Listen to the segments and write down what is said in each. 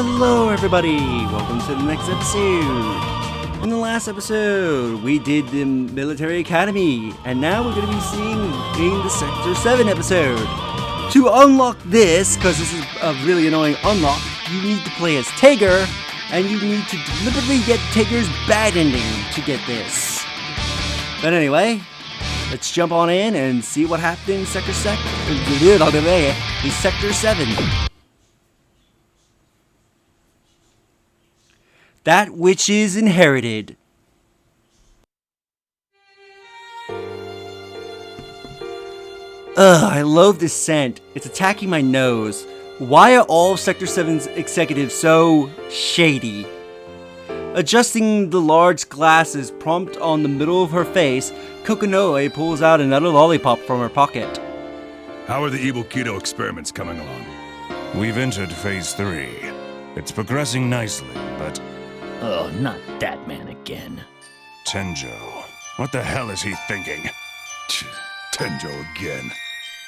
Hello everybody, welcome to the next episode. In the last episode, we did the Military Academy, and now we're going to be seeing in the Sector 7 episode. To unlock this, because this is a really annoying unlock, you need to play as Tager, and you need to deliberately get Tager's bad ending to get this. But anyway, let's jump on in and see what happened in Sector 7. That which is inherited. I loathe this scent. It's attacking my nose. Why are all of Sector 7's executives so shady? Adjusting the large glasses prompt on the middle of her face, Kokonoe pulls out another lollipop from her pocket. How are the evil keto experiments coming along? We've entered phase 3. It's progressing nicely, but... Oh, not that man again. Tenjo, what the hell is he thinking? Tenjo again.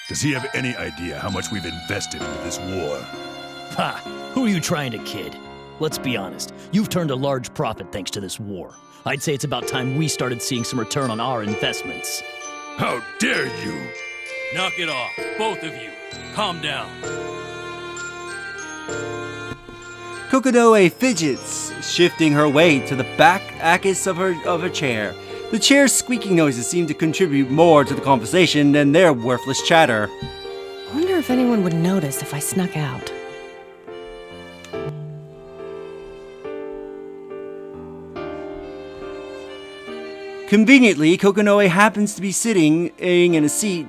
Does he have any idea how much we've invested into this war? Ha! Who are you trying to kid? Let's be honest, you've turned a large profit thanks to this war. I'd say it's about time we started seeing some return on our investments. How dare you! Knock it off, both of you. Calm down. Kokonoe fidgets, shifting her weight to the back axis of her chair. The chair's squeaking noises seem to contribute more to the conversation than their worthless chatter. I wonder if anyone would notice if I snuck out. Conveniently, Kokonoe happens to be sitting in the seat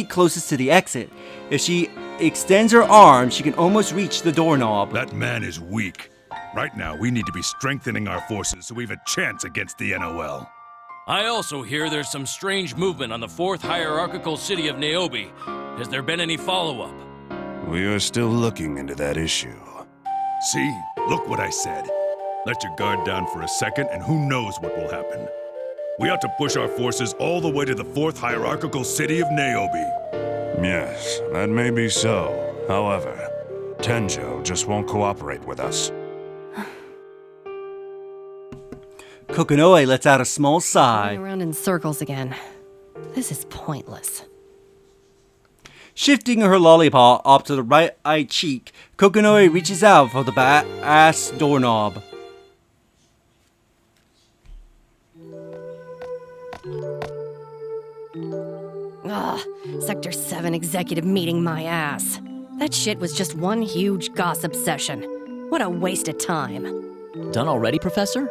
closest to the exit. If she extends her arm, she can almost reach the doorknob. That man is weak. Right now, we need to be strengthening our forces so we have a chance against the NOL. I also hear there's some strange movement on the 4th hierarchical city of Niobe. Has there been any follow-up? We are still looking into that issue. See? Look what I said. Let your guard down for a second, and who knows what will happen. We ought to push our forces all the way to the 4th hierarchical city of Niobe. Yes, that may be so. However, Tenjo just won't cooperate with us. Kokonoe lets out a small sigh. Going around in circles again. This is pointless. Shifting her lollipop up to the right eye cheek, Kokonoe reaches out for the ass doorknob. Ugh, Sector 7 executive meeting my ass. That shit was just one huge gossip session. What a waste of time. Done already, Professor?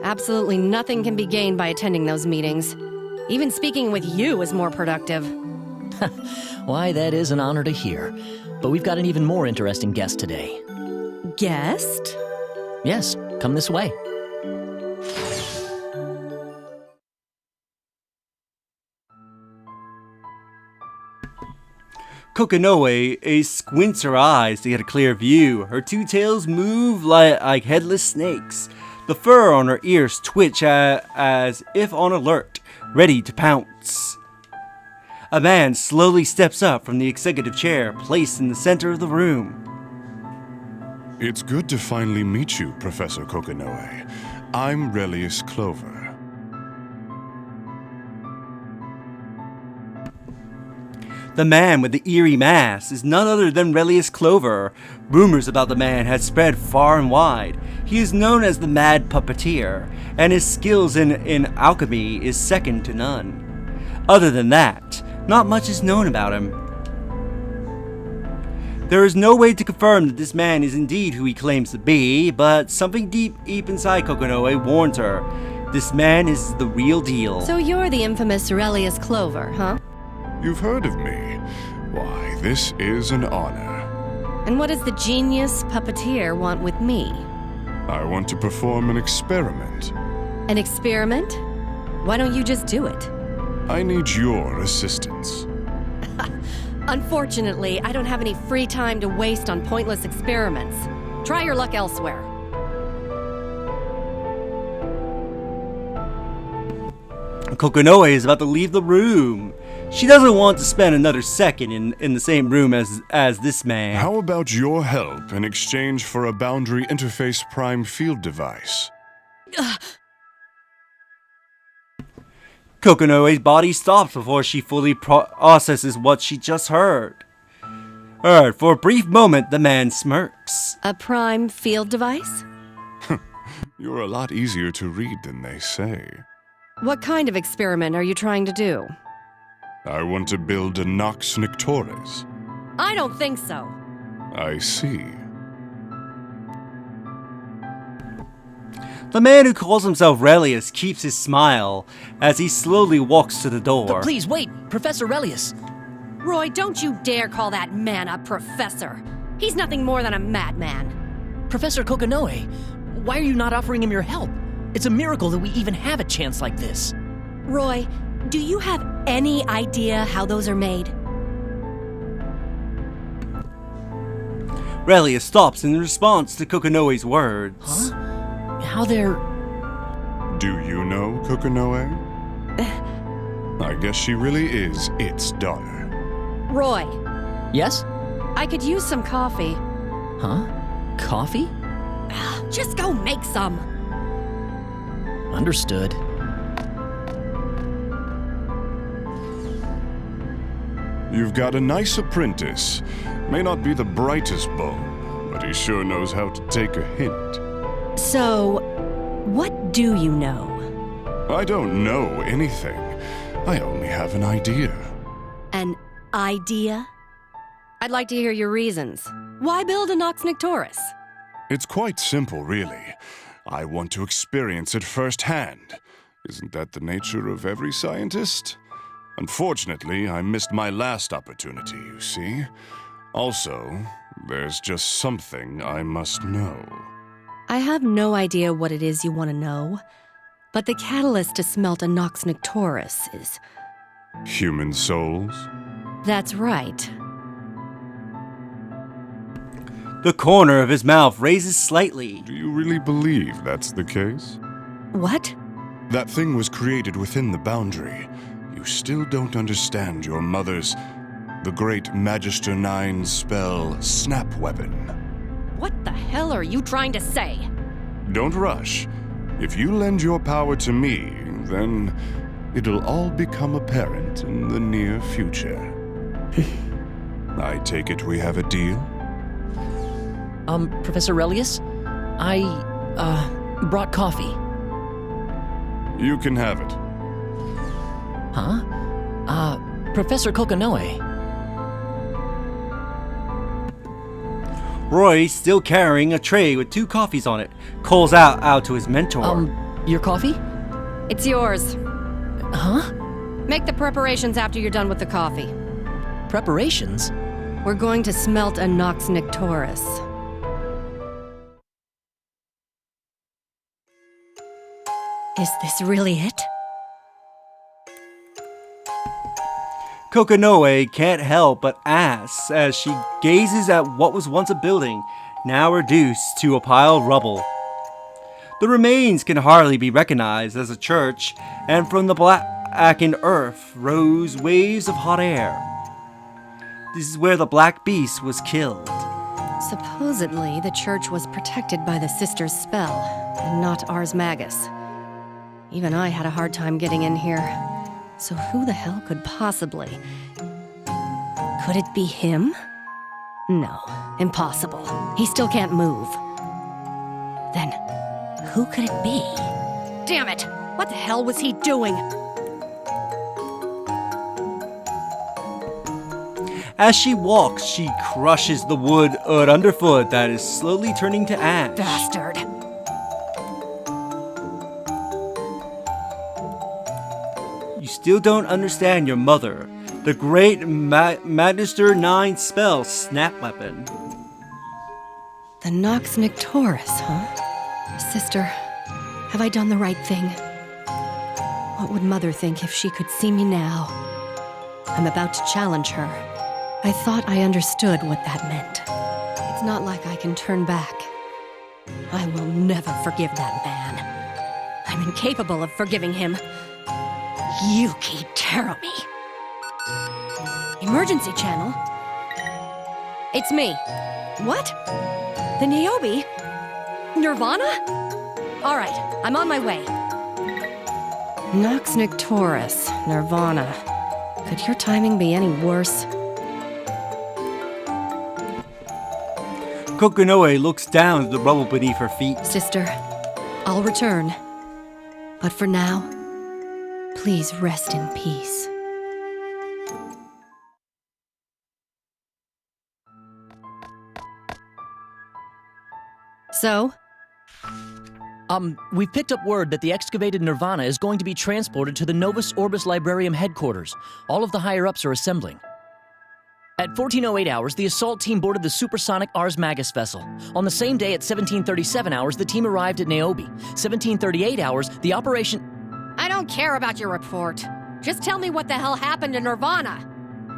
Absolutely nothing can be gained by attending those meetings. Even speaking with you is more productive. Why, that is an honor to hear. But we've got an even more interesting guest today. Guest? Yes, come this way. Kokonoe squints her eyes to get a clear view. Her two tails move like headless snakes. The fur on her ears twitch as if on alert, ready to pounce. A man slowly steps up from the executive chair placed in the center of the room. It's good to finally meet you, Professor Kokonoe. I'm Relius Clover. The man with the eerie mask is none other than Relius Clover. Rumors about the man had spread far and wide. He is known as the Mad Puppeteer, and his skills in alchemy is second to none. Other than that, not much is known about him. There is no way to confirm that this man is indeed who he claims to be, but something deep inside Kokonoe warns her. This man is the real deal. So you're the infamous Relius Clover, huh? You've heard of me. Why, this is an honor. And what does the genius puppeteer want with me? I want to perform an experiment. An experiment? Why don't you just do it? I need your assistance. Unfortunately, I don't have any free time to waste on pointless experiments. Try your luck elsewhere. Kokonoe is about to leave the room. She doesn't want to spend another second in the same room as this man. How about your help in exchange for a boundary interface prime field device? Kokonoe's body stops before she fully processes what she just heard. Alright, for a brief moment, the man smirks. A prime field device? You're a lot easier to read than they say. What kind of experiment are you trying to do? I want to build a Nox Nyctores. I don't think so. I see. The man who calls himself Relius keeps his smile as he slowly walks to the door. But please, wait, Professor Relius. Roy, don't you dare call that man a professor. He's nothing more than a madman. Professor Kokonoe, why are you not offering him your help? It's a miracle that we even have a chance like this. Roy, do you have any idea how those are made? Relius stops in response to Kokonoe's words. Huh? How they're... Do you know Kokonoe? I guess she really is its daughter. Roy, Yes? I could use some coffee. Huh? Coffee? Just go make some. Understood. You've got a nice apprentice. May not be the brightest bulb, but he sure knows how to take a hint. So, what do you know? I don't know anything. I only have an idea. An idea? I'd like to hear your reasons. Why build a Nox Nyctores? It's quite simple, really. I want to experience it firsthand. Isn't that the nature of every scientist? Unfortunately, I missed my last opportunity, you see. Also, there's just something I must know. I have no idea what it is you want to know, but the catalyst to smelt a Nox Nyctores is... Human souls? That's right. The corner of his mouth raises slightly. Do you really believe that's the case? What? That thing was created within the boundary. You still don't understand your mother's... the great Magister 9 spell Snap Weapon. What the hell are you trying to say? Don't rush. If you lend your power to me, then it'll all become apparent in the near future. I take it we have a deal? Professor Relius? I, brought coffee. You can have it. Huh? Professor Kokonoe. Roy, still carrying a tray with 2 coffees on it, calls out to his mentor. Your coffee? It's yours. Huh? Make the preparations after you're done with the coffee. Preparations? We're going to smelt a Nox Nyctores. Is this really it? Kokonoe can't help but ask as she gazes at what was once a building, now reduced to a pile of rubble. The remains can hardly be recognized as a church, and from the blackened earth rose waves of hot air. This is where the Black Beast was killed. Supposedly, the church was protected by the sister's spell, and not Ars Magus. Even I had a hard time getting in here. So who the hell could possibly... Could it be him? No, impossible. He still can't move. Then, who could it be? Damn it! What the hell was he doing? As she walks, she crushes the wood underfoot that is slowly turning to ash. Bastard. You still don't understand your mother. The great Magister 9 spell, Snap Weapon. The Nox Nyctores, huh? Sister, have I done the right thing? What would Mother think if she could see me now? I'm about to challenge her. I thought I understood what that meant. It's not like I can turn back. I will never forgive that man. I'm incapable of forgiving him. Yuki Terumi. Emergency channel? It's me. What? The Niobe? Nirvana? All right, I'm on my way. Nox Nyctores, Nirvana. Could your timing be any worse? Kokonoe looks down at the rubble beneath her feet. Sister, I'll return. But for now, please rest in peace. So? We've picked up word that the excavated Nirvana is going to be transported to the Novus Orbis Librarium headquarters. All of the higher-ups are assembling. At 14:08 hours, the assault team boarded the supersonic Ars Magus vessel. On the same day at 17:37 hours, the team arrived at Niobe. 17:38 hours, the operation... I don't care about your report. Just tell me what the hell happened to Nirvana.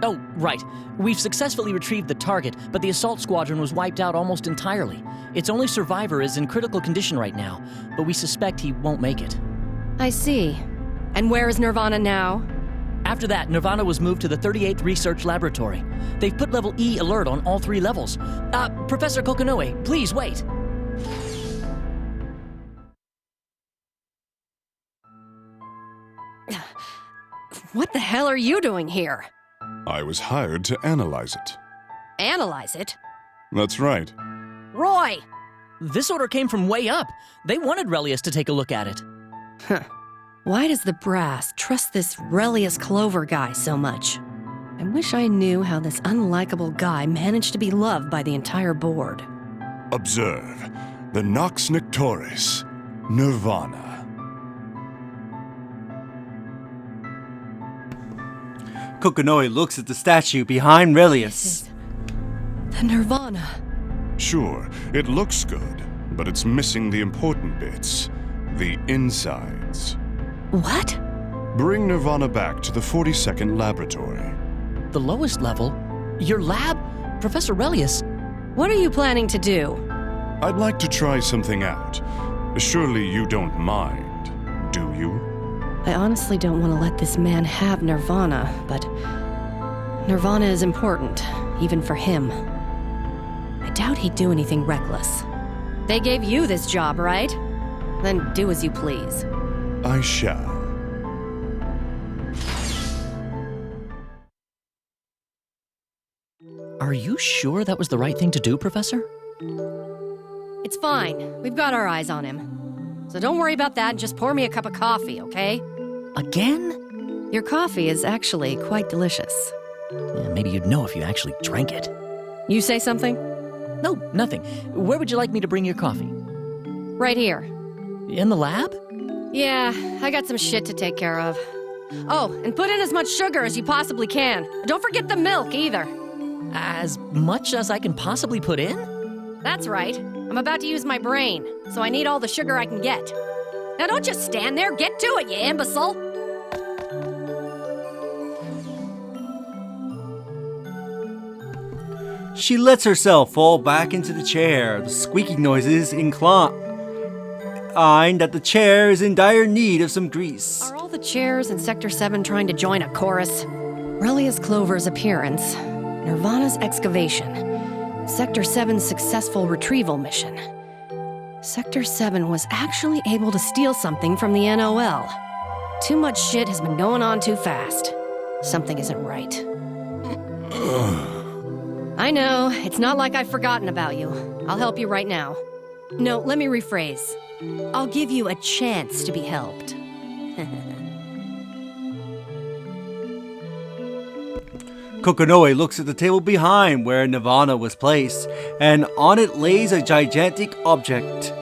Oh, right. We've successfully retrieved the target, but the assault squadron was wiped out almost entirely. Its only survivor is in critical condition right now, but we suspect he won't make it. I see. And where is Nirvana now? After that, Nirvana was moved to the 38th Research Laboratory. They've put level E alert on all 3 levels. Professor Kokonoe, please wait. What the hell are you doing here? I was hired to analyze it. Analyze it? That's right. Roy! This order came from way up. They wanted Relius to take a look at it. Huh. Why does the brass trust this Relius Clover guy so much? I wish I knew how this unlikable guy managed to be loved by the entire board. Observe. The Nox Nyctores. Nirvana. Kokonoe looks at the statue behind Relius. The Nirvana. Sure, it looks good, but it's missing the important bits. The insides. What? Bring Nirvana back to the 42nd laboratory. The lowest level? Your lab? Professor Relius? What are you planning to do? I'd like to try something out. Surely you don't mind, do you? I honestly don't want to let this man have Nirvana, but Nirvana is important, even for him. I doubt he'd do anything reckless. They gave you this job, right? Then do as you please. I shall. Are you sure that was the right thing to do, Professor? It's fine. We've got our eyes on him. So don't worry about that and just pour me a cup of coffee, okay? Again? Your coffee is actually quite delicious. Yeah, maybe you'd know if you actually drank it. You say something? No, nothing. Where would you like me to bring your coffee? Right here. In the lab? Yeah, I got some shit to take care of. Oh, and put in as much sugar as you possibly can. Don't forget the milk either. As much as I can possibly put in? That's right. I'm about to use my brain, so I need all the sugar I can get. Now don't just stand there. Get to it, you imbecile. She lets herself fall back into the chair. The squeaking noises incline that the chair is in dire need of some grease. Are all the chairs in Sector 7 trying to join a chorus? Relius Clover's appearance, Nirvana's excavation, Sector 7's successful retrieval mission. Sector 7 was actually able to steal something from the NOL. Too much shit has been going on too fast. Something isn't right. I know, it's not like I've forgotten about you. I'll help you right now. No, let me rephrase. I'll give you a chance to be helped. Kokonoe looks at the table behind where Nirvana was placed, and on it lays a gigantic object.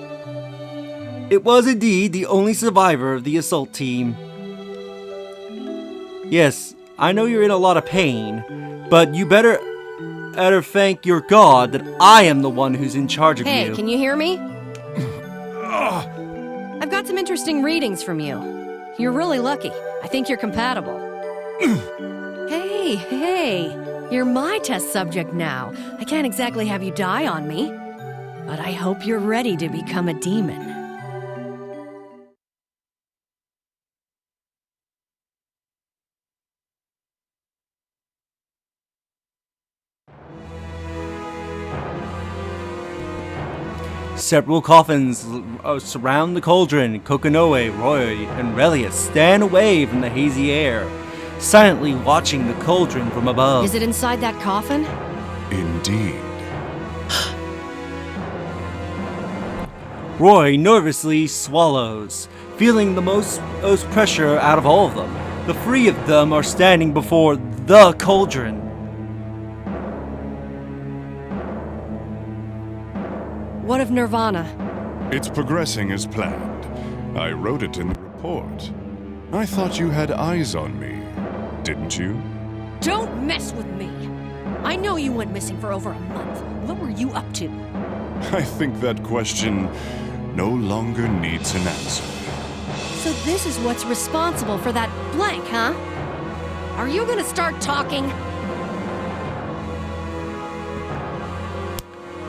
It was indeed the only survivor of the assault team. Yes, I know you're in a lot of pain, but you better thank your God that I am the one who's in charge of you. Hey, can you hear me? I've got some interesting readings from you. You're really lucky. I think you're compatible. Hey, you're my test subject now. I can't exactly have you die on me, but I hope you're ready to become a demon. Several coffins surround the cauldron. Kokonoe, Roy, and Relius stand away from the hazy air, silently watching the cauldron from above. Is it inside that coffin? Indeed. Roy nervously swallows, feeling the most pressure out of all of them. The three of them are standing before the cauldron. What of Nirvana? It's progressing as planned. I wrote it in the report. I thought you had eyes on me, didn't you? Don't mess with me! I know you went missing for over a month. What were you up to? I think that question no longer needs an answer. So this is what's responsible for that blank, huh? Are you gonna start talking?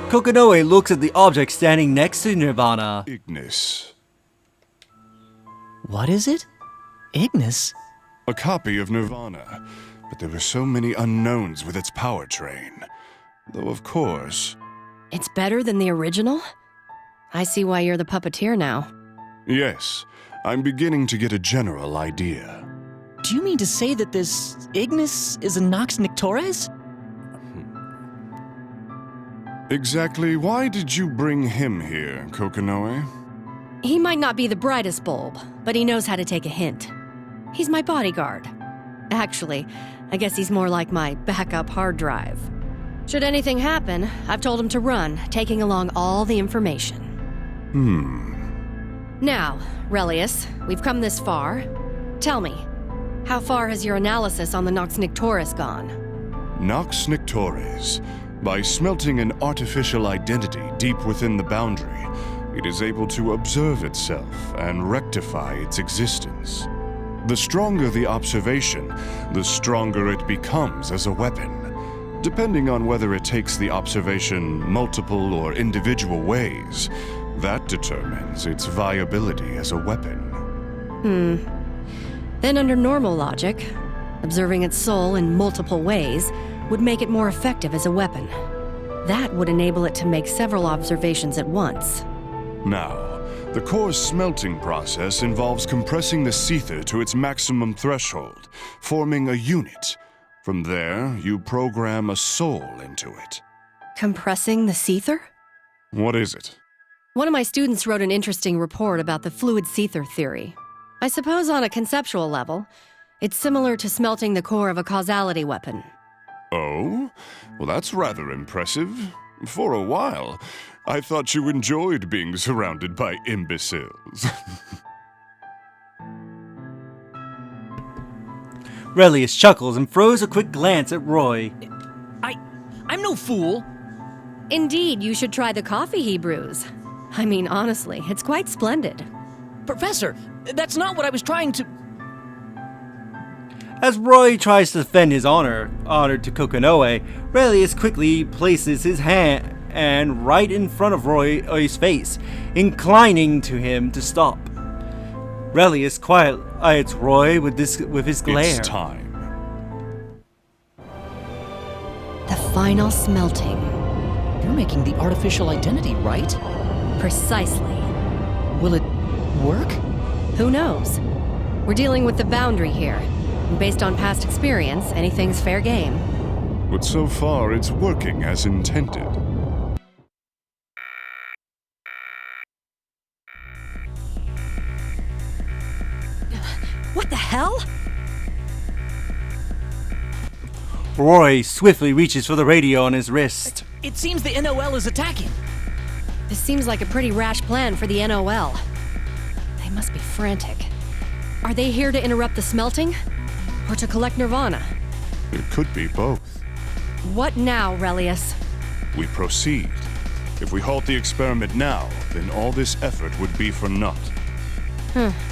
Kokonoe looks at the object standing next to Nirvana. Ignis. What is it? Ignis? A copy of Nirvana, but there were so many unknowns with its powertrain. Though, of course... It's better than the original? I see why you're the puppeteer now. Yes, I'm beginning to get a general idea. Do you mean to say that this Ignis is a Nox Nyctores? Exactly why did you bring him here, Kokonoe? He might not be the brightest bulb, but he knows how to take a hint. He's my bodyguard. Actually, I guess he's more like my backup hard drive. Should anything happen, I've told him to run, taking along all the information. Now, Relius, we've come this far. Tell me, how far has your analysis on the Nox Nyctores gone? Nox Nyctores. By smelting an artificial identity deep within the boundary, it is able to observe itself and rectify its existence. The stronger the observation, the stronger it becomes as a weapon. Depending on whether it takes the observation multiple or individual ways, that determines its viability as a weapon. Then under normal logic, observing its soul in multiple ways would make it more effective as a weapon. That would enable it to make several observations at once. Now, the core's smelting process involves compressing the ether to its maximum threshold, forming a unit. From there, you program a soul into it. Compressing the ether? What is it? One of my students wrote an interesting report about the fluid ether theory. I suppose on a conceptual level, it's similar to smelting the core of a causality weapon. Oh? Well, that's rather impressive. For a while, I thought you enjoyed being surrounded by imbeciles. Relius chuckles and throws a quick glance at Roy. I'm no fool. Indeed, you should try the coffee he brews. I mean, honestly, it's quite splendid. Professor, that's not what I was trying to... As Roy tries to defend his honor to Kokonoe, Relius quickly places his hand right in front of Roy's face, inclining to him to stop. Relius quietly eyes Roy with his glare. It's time. The final smelting. You're making the artificial identity, right? Precisely. Will it work? Who knows? We're dealing with the boundary here. And based on past experience, anything's fair game. But so far, it's working as intended. What the hell? Roy swiftly reaches for the radio on his wrist. It seems the NOL is attacking. This seems like a pretty rash plan for the NOL. They must be frantic. Are they here to interrupt the smelting? Or to collect Nirvana? It could be both. What now, Relius? We proceed. If we halt the experiment now, then all this effort would be for naught.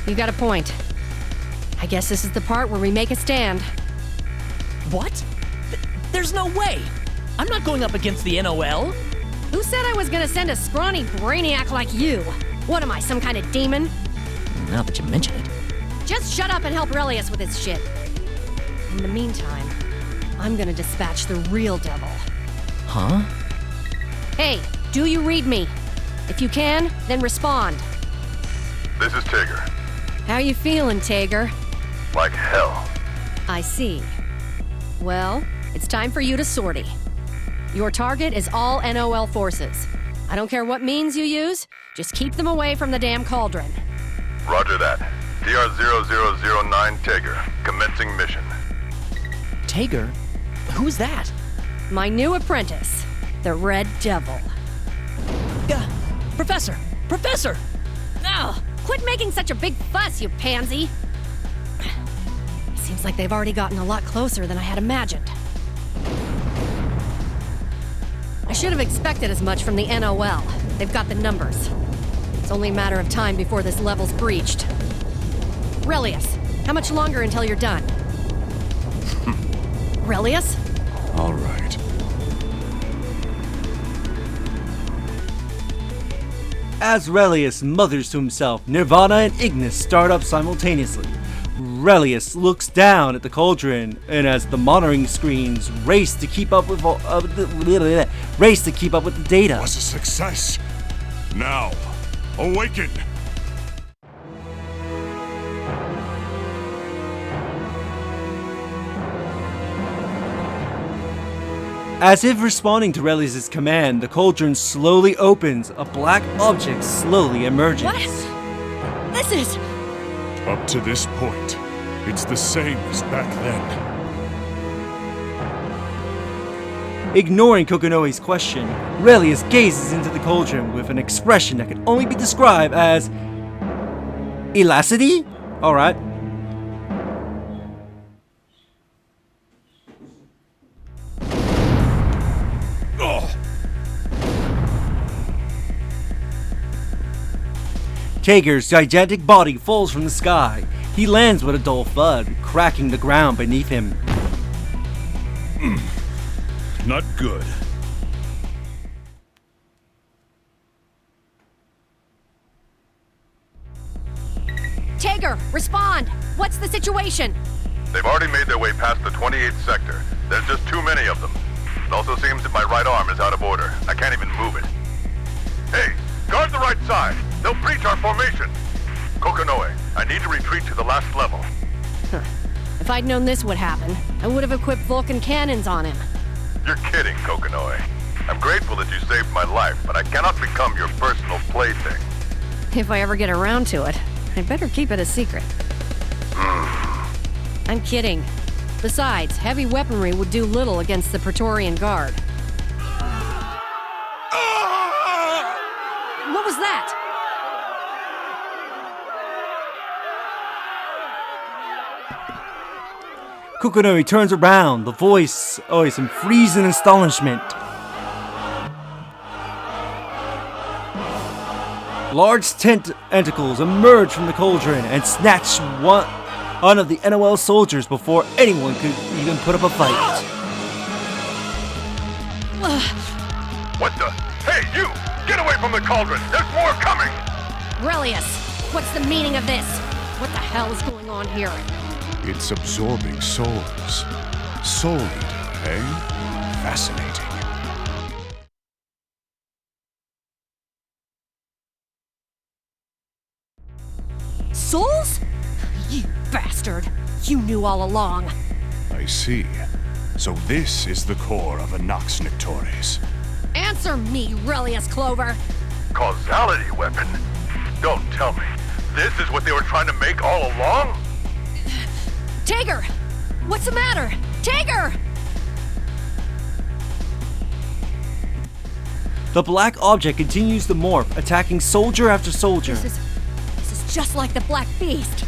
You got a point. I guess this is the part where we make a stand. What? There's no way! I'm not going up against the NOL! Who said I was gonna send a scrawny brainiac like you? What am I, some kind of demon? Now that you mention it. Just shut up and help Relius with his shit. In the meantime, I'm gonna dispatch the real devil. Huh? Hey, do you read me? If you can, then respond. This is Tigger. How you feeling, Tager? Like hell. I see. Well, it's time for you to sortie. Your target is all NOL forces. I don't care what means you use, just keep them away from the damn cauldron. Roger that. DR0009 Tigger, commencing mission. Tager? Who's that? My new apprentice, the Red Devil. Professor! Professor! Ugh! Quit making such a big fuss, you pansy! Seems like they've already gotten a lot closer than I had imagined. I should have expected as much from the NOL. They've got the numbers. It's only a matter of time before this level's breached. Relius, how much longer until you're done? Relius? All right. As Relius mutters to himself, Nirvana and Ignis start up simultaneously. Relius looks down at the cauldron, and as the monitoring screens race to keep up with the data. Was a success. Now, awaken! As if responding to Relius' command, the cauldron slowly opens. A black object slowly emerges. What? This is... Up to this point, it's the same as back then. Ignoring Kokonoe's question, Relius gazes into the cauldron with an expression that can only be described as... elasticity? Alright. Tager's gigantic body falls from the sky. He lands with a dull thud, cracking the ground beneath him. Not good. Tager, respond! What's the situation? They've already made their way past the 28th sector. There's just too many of them. It also seems that my right arm is out of order. I can't even move it. Hey, guard the right side. They'll breach our formation. Kokonoe, I need to retreat to the last level. If I'd known this would happen, I would have equipped Vulcan cannons on him. You're kidding, Kokonoe. I'm grateful that you saved my life, but I cannot become your personal plaything. If I ever get around to it, I'd better keep it a secret. I'm kidding. Besides, heavy weaponry would do little against the Praetorian Guard. What was that? Kokonoe turns around, the voice in freezing astonishment. Large tentacles emerge from the cauldron and snatch one of the NOL soldiers before anyone could even put up a fight. What the? Hey, you! Get away from the cauldron! There's more coming! Relius, what's the meaning of this? What the hell is going on here? It's absorbing souls. Soul Eater, eh? Fascinating. Souls? You bastard! You knew all along. I see. So this is the core of a Nox Nyctores. Answer me, Relius Clover! Causality weapon? Don't tell me. This is what they were trying to make all along? Tager! What's the matter? Tager! The black object continues to morph, attacking soldier after soldier. This is just like the Black Beast.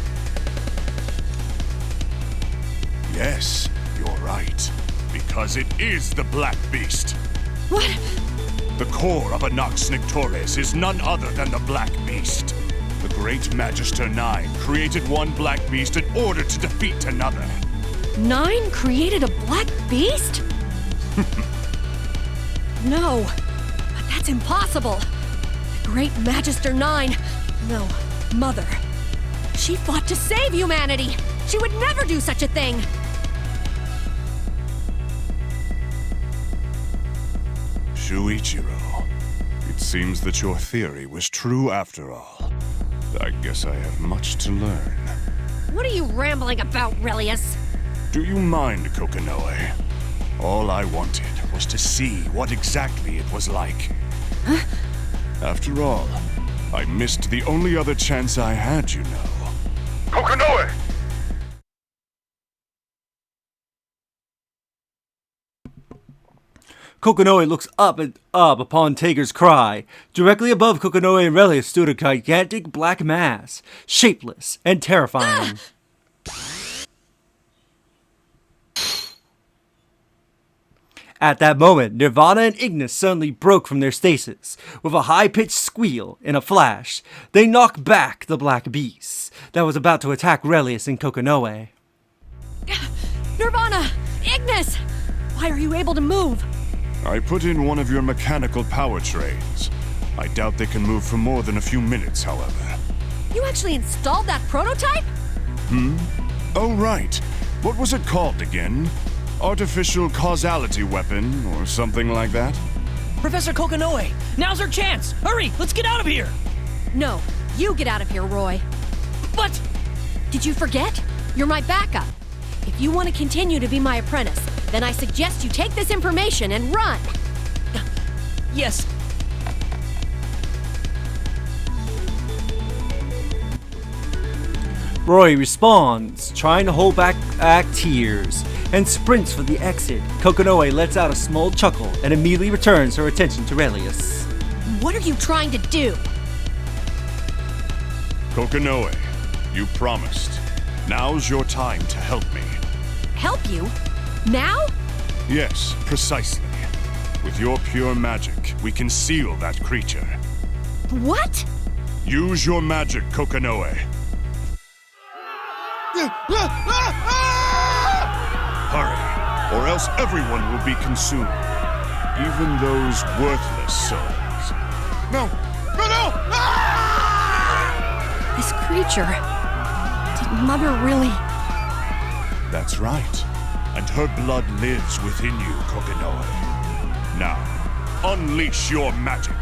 Yes, you're right. Because it is the Black Beast. What? The core of a Nox Nyctores is none other than the Black Beast. The great Magister 9 created one Black Beast in order to defeat another. 9 created a Black Beast? No, but that's impossible. The great Magister 9, no, Mother. She fought to save humanity. She would never do such a thing. Shuichiro, It seems that your theory was true after all. I guess I have much to learn. What are you rambling about, Relius? Do you mind, Kokonoe? All I wanted was to see what exactly it was like. Huh? After all, I missed the only other chance I had, you know. Kokonoe! Kokonoe looks up and up upon Tager's cry. Directly above Kokonoe and Relius stood a gigantic black mass, shapeless and terrifying. At that moment, Nirvana and Ignis suddenly broke from their stasis. With a high-pitched squeal, in a flash, they knocked back the black beast that was about to attack Relius and Kokonoe. Nirvana! Ignis! Why are you able to move? I put in one of your mechanical power trains. I doubt they can move for more than a few minutes, however. You actually installed that prototype? Oh, right. What was it called again? Artificial causality weapon, or something like that? Professor Kokonoe, now's our chance! Hurry, let's get out of here! No, you get out of here, Roy. But... Did you forget? You're my backup. If you want to continue to be my apprentice, then I suggest you take this information and run. Yes. Roy responds, trying to hold back tears, and sprints for the exit. Kokonoe lets out a small chuckle and immediately returns her attention to Relius. What are you trying to do? Kokonoe, you promised. Now's your time to help me. Help you? Now? Yes, precisely. With your pure magic, we can seal that creature. What? Use your magic, Kokonoe. Hurry, or else everyone will be consumed. Even those worthless souls. No! No, no! This creature... Did Mother really... That's right. And her blood lives within you, Kokonoe. Now, unleash your magic.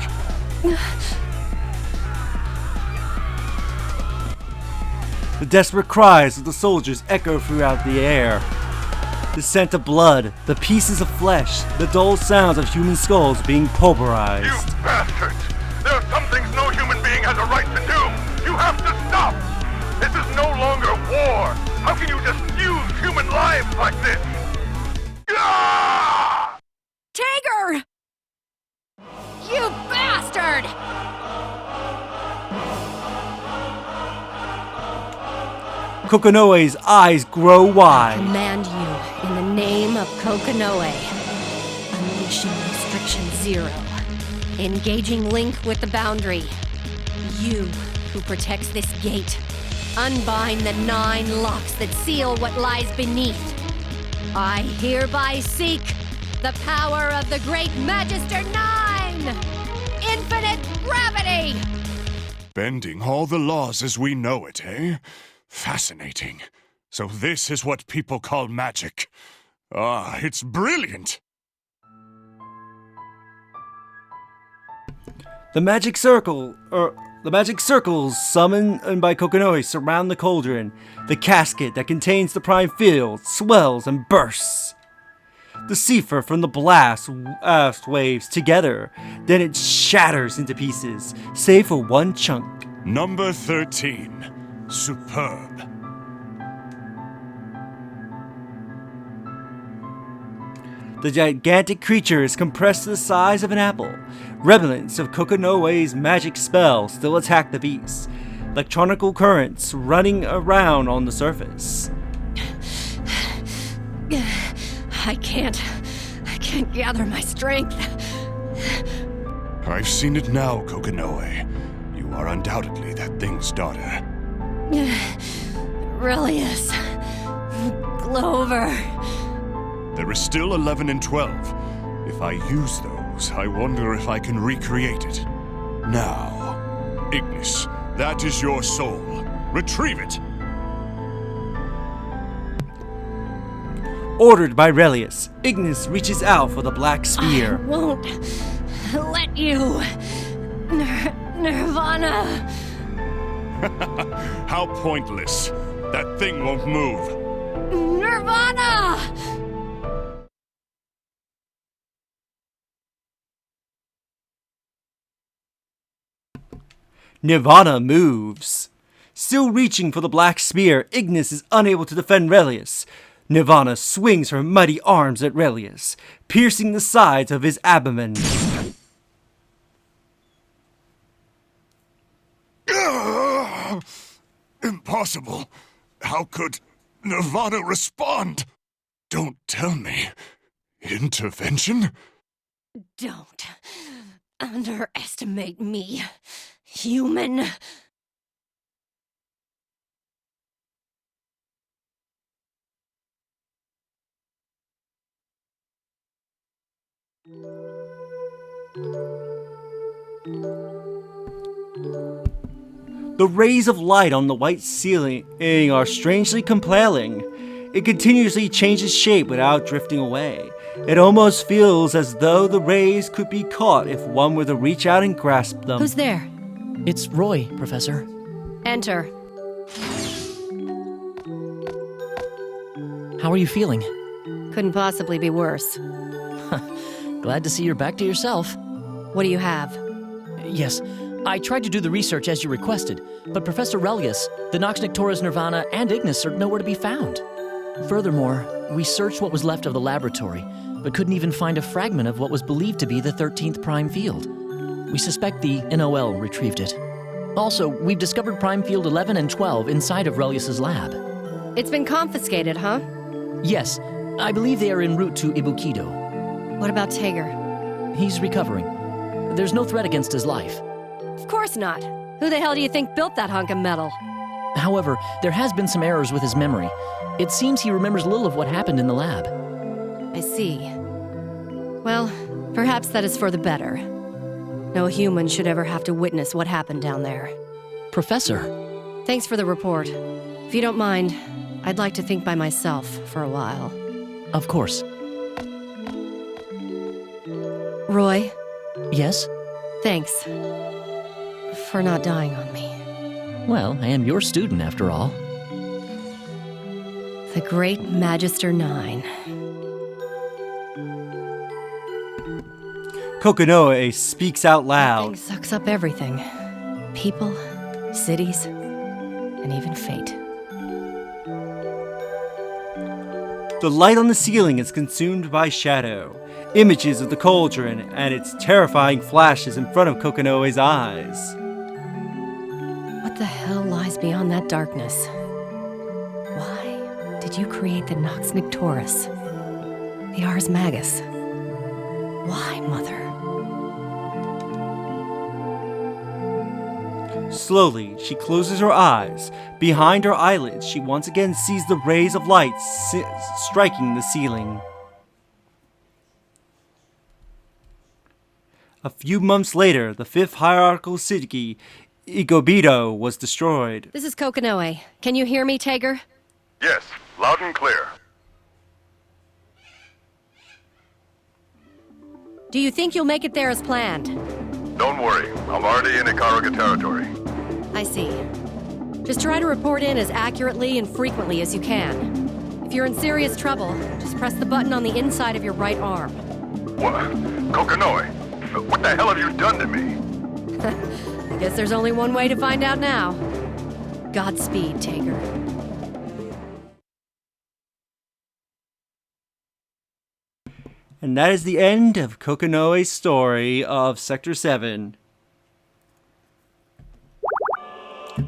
The desperate cries of the soldiers echo throughout the air. The scent of blood, the pieces of flesh, the dull sounds of human skulls being pulverized. You bastards! There are some things no human being has a right to do! You have to stop! This is no longer war! How can you just use human lives like this? Ah! Tager! You bastard! Kokonoe's eyes grow wide. Command you in the name of Kokonoe. Unleashing Restriction 0. Engaging link with the boundary. You who protects this gate. Unbind the 9 locks that seal what lies beneath. I hereby seek the power of the Great Magister 9! Infinite gravity! Bending all the laws as we know it, eh? Fascinating. So this is what people call magic. Ah, it's brilliant! The magic circles summoned by Kokonoe surround the cauldron. The casket that contains the prime field swells and bursts. The cipher from the blast waves together. Then it shatters into pieces, save for one chunk. Number 13. Superb. The gigantic creature is compressed to the size of an apple. Remnants of Kokonoe's magic spell still attack the beast. Electronical currents running around on the surface. I can't gather my strength. I've seen it now, Kokonoe. You are undoubtedly that thing's daughter. Relius. Clover. There is still 11 and 12. If I use those, I wonder if I can recreate it. Now, Ignis, that is your soul. Retrieve it! Ordered by Relius, Ignis reaches out for the black spear. I won't let you. Nirvana. How pointless. That thing won't move. Nirvana! Nirvana moves. Still reaching for the black spear, Ignis is unable to defend Relius. Nirvana swings her mighty arms at Relius, piercing the sides of his abdomen. Impossible. How could Nirvana respond? Don't tell me. Intervention? Don't underestimate me, human. The rays of light on the white ceiling are strangely compelling. It continuously changes shape without drifting away. It almost feels as though the rays could be caught if one were to reach out and grasp them. Who's there? It's Roy, Professor. Enter. How are you feeling? Couldn't possibly be worse. Glad to see you're back to yourself. What do you have? Yes, I tried to do the research as you requested, but Professor Relius, the Nox Nyctores Nirvana, and Ignis are nowhere to be found. Furthermore, we searched what was left of the laboratory, but couldn't even find a fragment of what was believed to be the 13th prime field. We suspect the NOL retrieved it. Also, we've discovered prime field 11 and 12 inside of Relius's lab. It's been confiscated, huh? Yes, I believe they are en route to Ibukido. What about Tager? He's recovering. There's no threat against his life. Of course not. Who the hell do you think built that hunk of metal? However, there has been some errors with his memory. It seems he remembers little of what happened in the lab. I see. Well, perhaps that is for the better. No human should ever have to witness what happened down there. Professor. Thanks for the report. If you don't mind, I'd like to think by myself for a while. Of course. Roy, Yes? thanks for not dying on me. Well, I am your student after all. The Great Magister 9. Kokonoe speaks out loud. Thing sucks up everything. People, cities, and even fate. The light on the ceiling is consumed by shadow. Images of the cauldron and its terrifying flashes in front of Kokonoe's eyes. What the hell lies beyond that darkness? Why did you create the Nox Nyctores? The Ars Magus? Why, Mother? Slowly, she closes her eyes. Behind her eyelids, she once again sees the rays of light striking the ceiling. A few months later, the fifth hierarchical city, Igobido, was destroyed. This is Kokonoe. Can you hear me, Tager? Yes, loud and clear. Do you think you'll make it there as planned? Don't worry, I'm already in Ikaruga territory. I see. Just try to report in as accurately and frequently as you can. If you're in serious trouble, just press the button on the inside of your right arm. What? Kokonoe? What the hell have you done to me? I guess there's only one way to find out now. Godspeed, Tager. And that is the end of Kokonoe's story of Sector 7.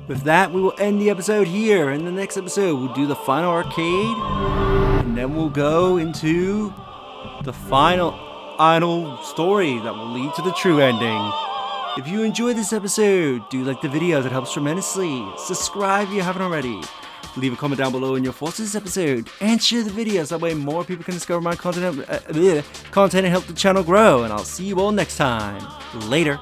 With that, we will end the episode here. In the next episode, we'll do the final arcade, and then we'll go into the final story that will lead to the true ending. If you enjoyed this episode, do like the videos, it helps tremendously. Subscribe if you haven't already. Leave a comment down below in your thoughts on this episode, and share the videos, that way more people can discover my content and help the channel grow. And I'll see you all next time. Later.